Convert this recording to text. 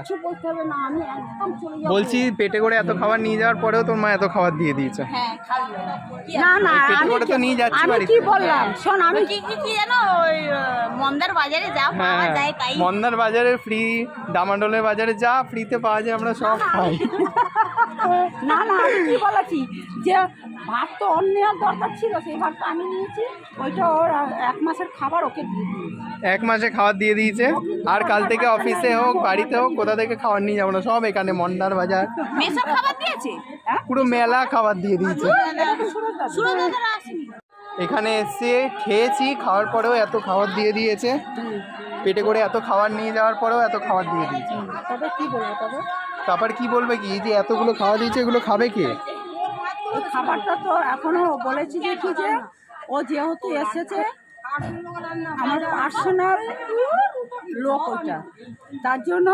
কিছু বলতে হবে না, আমি একদম চলে যাব। বলছি পেটে করে এত খাবার নিয়ে যাওয়ার পরেও তোর মা এত খাবার দিয়ে দিয়েছে। হ্যাঁ খাবে না না, পেটে আমি করে তো নিয়ে যাচ্ছি আমি বাড়িতে। কি বললাম শোন, আমি কি জানো, ওই মন্দার বাজারে যা পাওয়া যায় তাই। মন্দার বাজারে ফ্রি, ডামাডোলের বাজারে যা ফ্রিতে পাওয়া যায় আমরা সব খাই। না না, আমি কি বলেছি যে ভাত তো অন্য নেওয়ার দরকার ছিল, সেই ভাতটা আমি নিয়েছি, ওইটা ওর 1 মাসের খাবার ওকে দিয়ে দিয়েছি। 1 মাসে খাবার দিয়ে দিয়েছে। আর কাল থেকে অফিসে হোক বাড়িতে হোক কোথা থেকে খাবার নিয়ে যাবো না, সব এখানে মন্দার বাজার মেসব খাবার দিয়েছে, পুরো মেলা খাবার দিয়ে দিয়েছে। এখানে এসে খেয়েছি, খাওয়ার পরেও এত খাবার দিয়ে দিয়েছে, পেটে করে এত খাবার নিয়ে যাওয়ার পরেও এত খাবার দিয়ে দিয়েছে। তবে কি বলবো, তবে তারপর কি বলবে কি যে এতগুলো খাওয়া দিয়েছে, এগুলো খাবে কে? ওই খাবারটা তো এখনো বলেছি যে কি যে ও যেহেতু এসেছে আমার পার্সোনাল লোক, ওটা তার জন্য